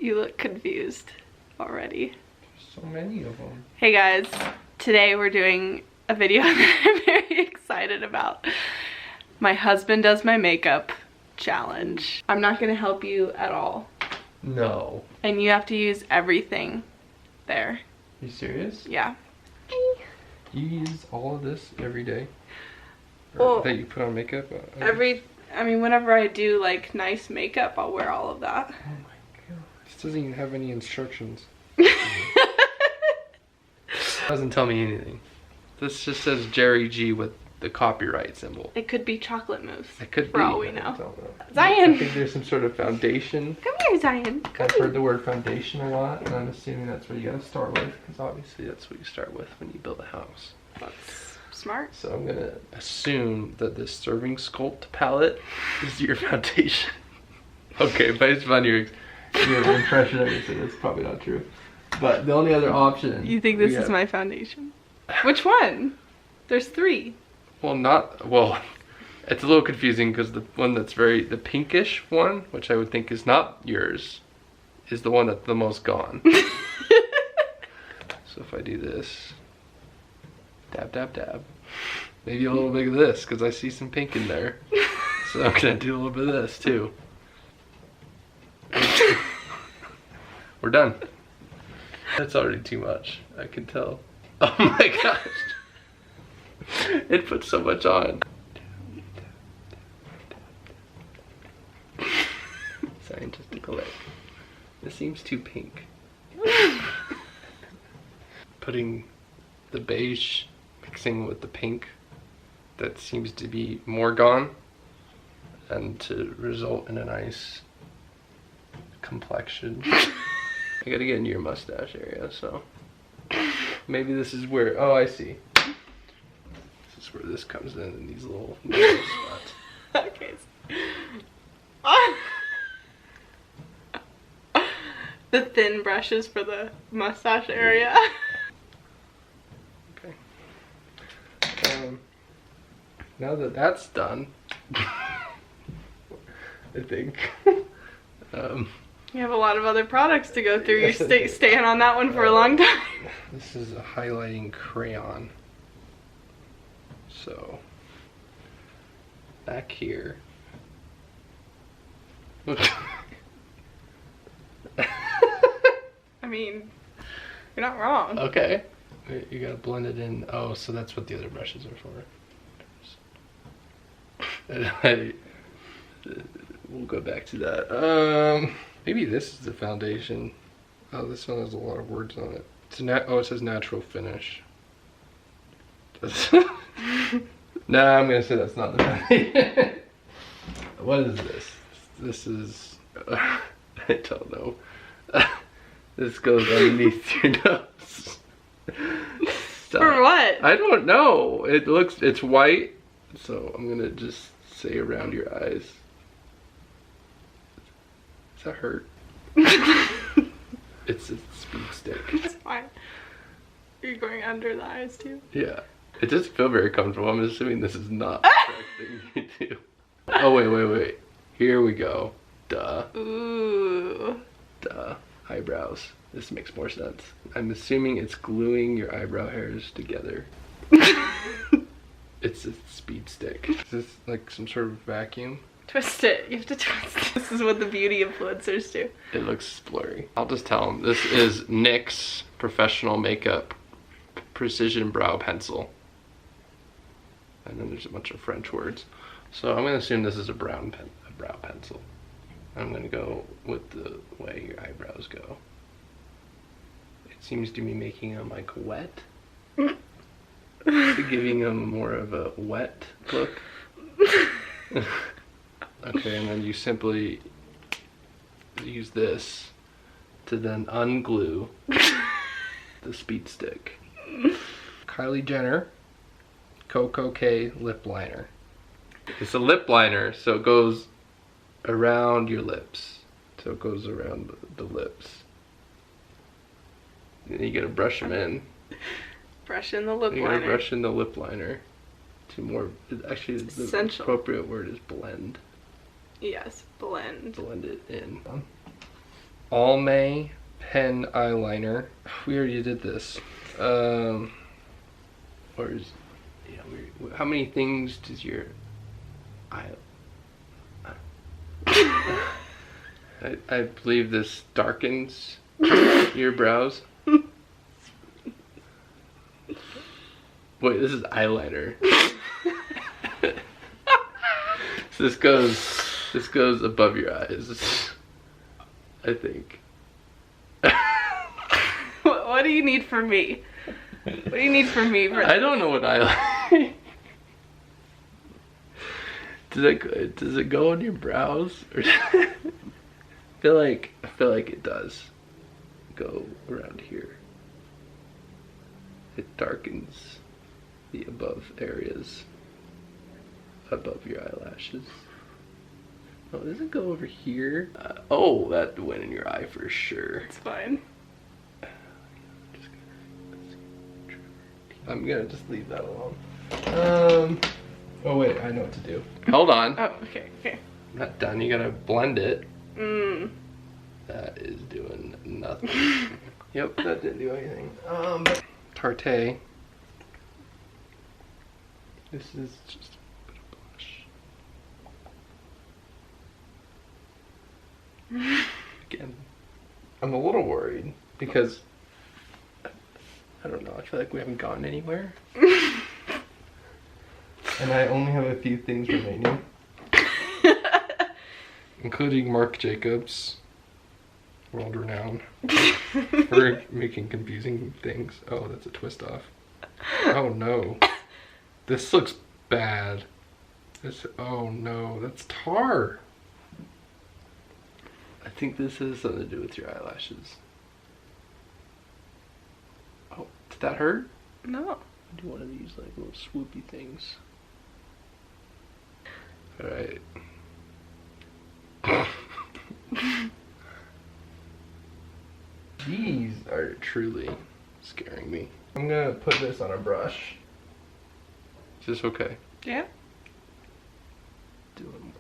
You look confused already. So many of them. Hey guys, today we're doing a video that I'm very excited about. My husband does my makeup challenge. I'm not gonna help you at all. No. And you have to use everything there. You serious? Yeah. You use all of this every day? Well, that you put on makeup? I mean, whenever I do like nice makeup, I'll wear all of that. Oh my god. This doesn't even have any instructions. Doesn't tell me anything. This just says Jerry G with the copyright symbol. It could be chocolate mousse. It could be. For all we I know. don't know. Zion! I think there's some sort of foundation. Come here, Zion. Come I've here. heard the word foundation a lot, and I'm assuming that's what you gotta start with, because obviously that's what you start with when you build a house. That's smart. So I'm gonna assume that this Serving Sculpt palette is your foundation. Okay, based on your impression of it, so that's probably not true. But the only other option... You think this is my foundation? Which one? There's 3. Well, it's a little confusing because the one that's the pinkish one, which I would think is not yours, is the one that's the most gone. So if I do this, dab, dab, dab, maybe a little bit of this because I see some pink in there. So I'm gonna do a little bit of this too. We're done. That's already too much, I can tell. Oh my gosh. It puts so much on. Scientific lick. This seems too pink. Putting the beige, mixing with the pink, that seems to be more gone, and to result in a nice complexion. I gotta get into your mustache area, so maybe this is where, oh I see. This is where this comes in these little spots. Okay. The thin brushes for the mustache area. Okay. Now that that's done, I think. You have a lot of other products to go through. You're staying on that one for a long time. This is a highlighting crayon. So, back here. I mean, you're not wrong. Okay. Wait, you gotta blend it in. Oh, so that's what the other brushes are for. We'll go back to that. Maybe this is the foundation. Oh, this one has a lot of words on it. It says natural finish. Nah, I'm gonna say that's not the foundation. What is this? This is... I don't know. This goes underneath your nose. Stop. For what? I don't know. It's white, so I'm gonna just say around your eyes. Does that hurt? It's a speed stick. It's fine. You're going under the eyes too? Yeah. It doesn't feel very comfortable. I'm assuming this is not the correct thing you do. Oh, wait. Here we go. Duh. Ooh. Duh. Eyebrows. This makes more sense. I'm assuming it's gluing your eyebrow hairs together. It's a speed stick. Is this like some sort of vacuum? Twist it. You have to twist it. This is what the beauty influencers do. It looks blurry. I'll just tell them. This is NYX Professional Makeup Precision Brow Pencil. And then there's a bunch of French words. So I'm gonna assume this is a brow pencil. I'm gonna go with the way your eyebrows go. It seems to be making them like wet. Giving them more of a wet look. Okay, and then you simply use this to then unglue the speed stick. Kylie Jenner Coco K lip liner. It's a lip liner, so it goes around your lips. So it goes around the lips. And you gotta brush them in. Brush in the lip You liner. gotta brush in the lip liner to more. Actually, the Essential. appropriate word is blend. Yes, blend. Blend it in. Almay pen eyeliner. We already did this. How many things does your eye? I believe this darkens your brows. Wait, this is eyeliner. So this goes above your eyes, I think. What do you need from me? What do you need from me? I don't know what eyeliner. Does it go on your brows? Or I feel like it does go around here. It darkens the above areas above your eyelashes. Oh, does it go over here? Oh, that went in your eye for sure. It's fine. I'm gonna just leave that alone. Oh wait, I know what to do. Hold on. Oh, okay. I'm not done. You gotta blend it. Mm. That is doing nothing. Yep, that didn't do anything. Tarte. This is just a bit of blush. Again, I'm a little worried because I don't know. I feel like we haven't gotten anywhere, and I only have a few things remaining, including Marc Jacobs, world renowned for making confusing things. Oh, that's a twist off. Oh no, this looks bad. Oh no, that's tar. I think this has something to do with your eyelashes. Oh, did that hurt? No. I do one of these like little swoopy things. Alright. These are truly scaring me. I'm gonna put this on a brush. Is this okay? Yeah.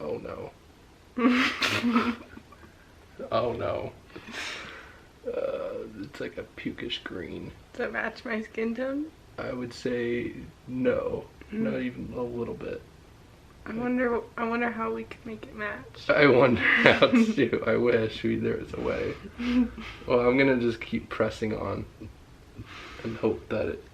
Oh no. Oh no. It's like a pukish green. Does it match my skin tone? I would say no. Not even a little bit. I wonder how we could make it match. I wonder how to. I wish there was a way. Well, I'm gonna just keep pressing on and hope that it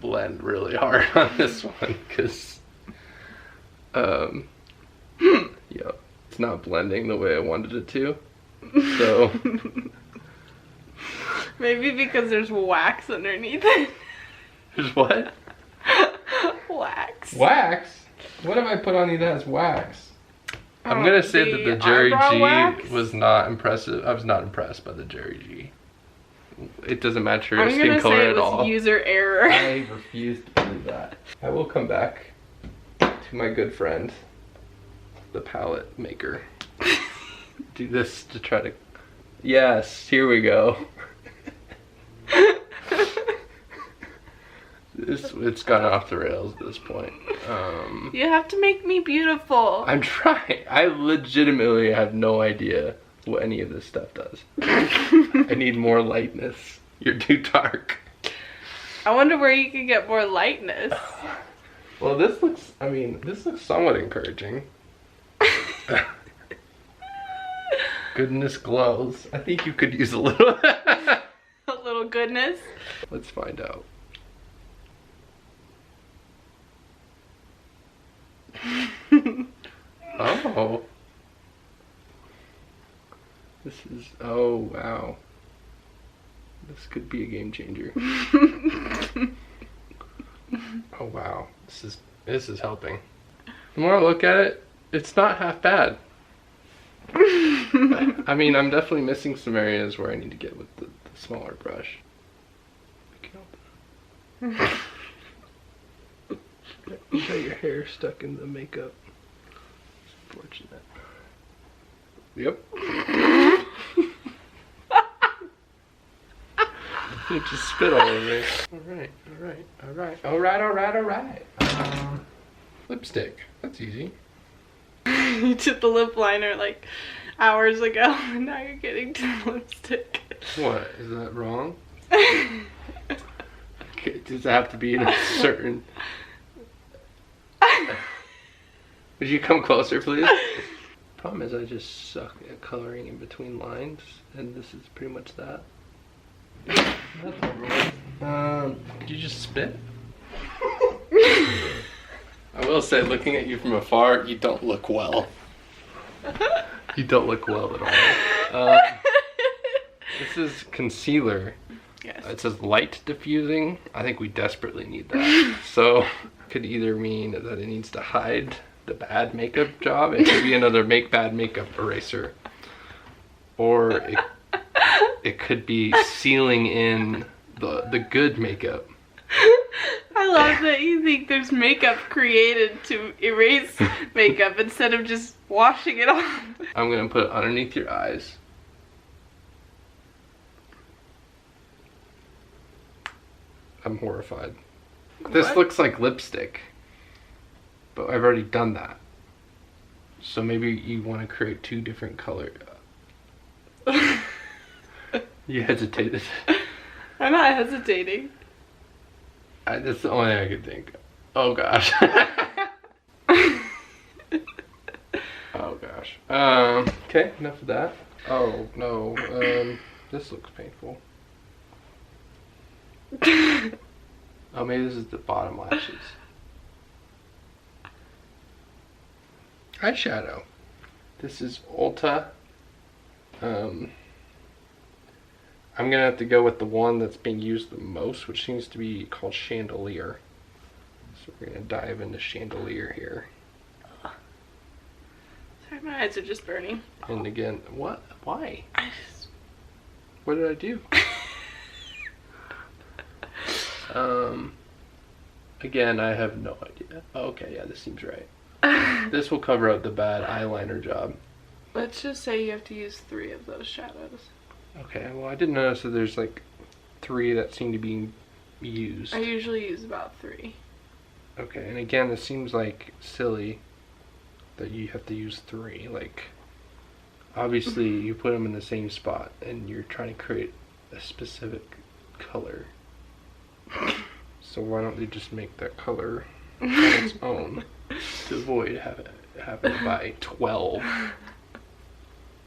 blend really hard on this one, because yeah, it's not blending the way I wanted it to. So maybe because there's wax underneath it. There's what? Wax. Wax? What have I put on you that has wax? I'm gonna say that the Jerry G wax? was not impressive. I was not impressed by the Jerry G. It doesn't match your skin color at all. I'm gonna say it was user error. I refuse to believe that. I will come back to my good friend, the palette maker. Do this to try to... Yes, here we go. It's gone off the rails at this point. You have to make me beautiful. I'm trying. I legitimately have no idea what any of this stuff does. I need more lightness. You're too dark. I wonder where you could get more lightness. Well, this looks somewhat encouraging. Goodness glows. I think you could use a little. A little goodness. Let's find out. Oh. This is, oh wow. This could be a game changer. Oh wow. This is helping. The more I look at it, it's not half bad. I mean, I'm definitely missing some areas where I need to get with the smaller brush. You got your hair stuck in the makeup. It's unfortunate. Yep. It just spit all over me. Alright. Lipstick. That's easy. You did the lip liner like hours ago, and now you're getting to the lipstick. What? Is that wrong? Okay, does it have to be in a certain... Would you come closer, please? Problem is I just suck at coloring in between lines, and this is pretty much that. That's over with. Did you just spit? I will say, looking at you from afar, you don't look well. You don't look well at all. This is concealer. Yes. It says light diffusing. I think we desperately need that. So, could either mean that it needs to hide the bad makeup job. It could be another make bad makeup eraser. Or it could be sealing in the good makeup. I love that you think there's makeup created to erase makeup instead of just washing it off. I'm gonna put it underneath your eyes. I'm horrified. This What? looks like lipstick, but I've already done that. So maybe you want to create two different colors. You hesitated. I'm not hesitating. That's the only thing I could think. Oh gosh. Oh gosh. Okay, enough of that. Oh no. This looks painful. Oh, maybe this is the bottom lashes. Eyeshadow. This is Ulta. I'm gonna have to go with the one that's being used the most, which seems to be called Chandelier. So we're gonna dive into Chandelier here. Sorry, my eyes are just burning. And again, what? Why? I just... What did I do? Again, I have no idea. Okay, yeah, this seems right. This will cover up the bad eyeliner job. Let's just say you have to use 3 of those shadows. Okay, well, I didn't notice that there's like 3 that seem to be used. I usually use about 3. Okay, and again, this seems like silly that you have to use 3. Like, obviously, you put them in the same spot and you're trying to create a specific color. So why don't they just make that color on its own to avoid having to buy 12?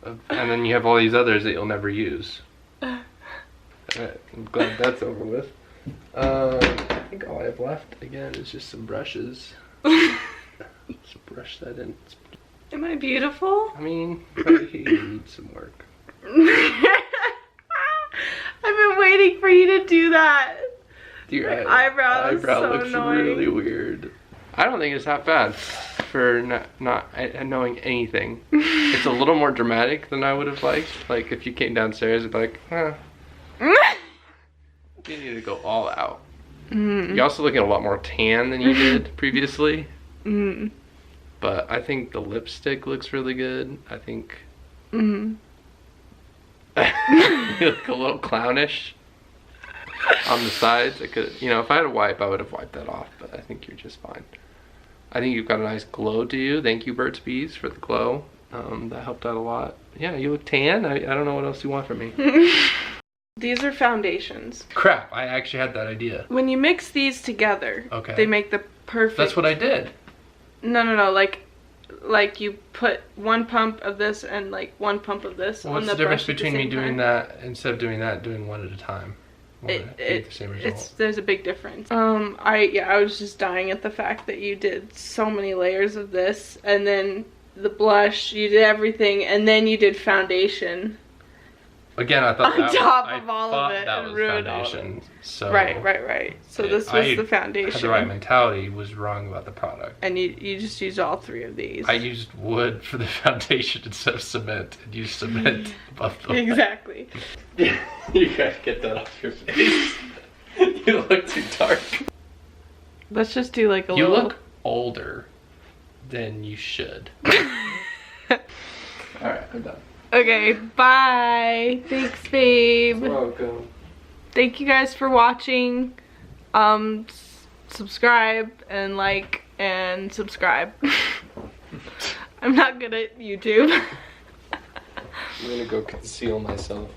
And then you have all these others that you'll never use. Alright, I'm glad that's over with. I think all I have left, again, is just some brushes. Just brush that in. Am I beautiful? I mean, right here you need some work. I've been waiting for you to do that. Your eyebrow so looks annoying. really weird. I don't think it's that bad for not knowing anything. It's a little more dramatic than I would have liked. Like if you came downstairs and be like, you need to go all out. You're also looking a lot more tan than you did previously. But I think the lipstick looks really good. I think you look a little clownish on the sides. I could, if I had a wipe, I would have wiped that off, but I think you're just fine. I think you've got a nice glow to you. Thank you, Burt's Bees, for the glow. That helped out a lot. Yeah, you look tan. I don't know what else you want from me. These are foundations. Crap, I actually had that idea. When you mix these together, okay, they make the perfect... That's what I did. No, like you put 1 pump of this and like 1 pump of this on the brush. What's the difference between me doing that, instead of doing that, doing one at a time? The same result. There's a big difference. I was just dying at the fact that you did so many layers of this, and then the blush, you did everything, and then you did foundation. Again, I thought on top of all of it, that and was ruined foundation. So right. So this was the foundation. Had the right mentality, was wrong about the product. And you just used all 3 of these. I used wood for the foundation instead of cement, and used cement above the Exactly. You gotta get that off your face. You look too dark. Let's just do like a You little... look older than you should. Alright, I'm done. Okay, bye. Thanks, babe. You're welcome. Thank you guys for watching. Subscribe and like and subscribe. I'm not good at YouTube. I'm gonna go conceal myself.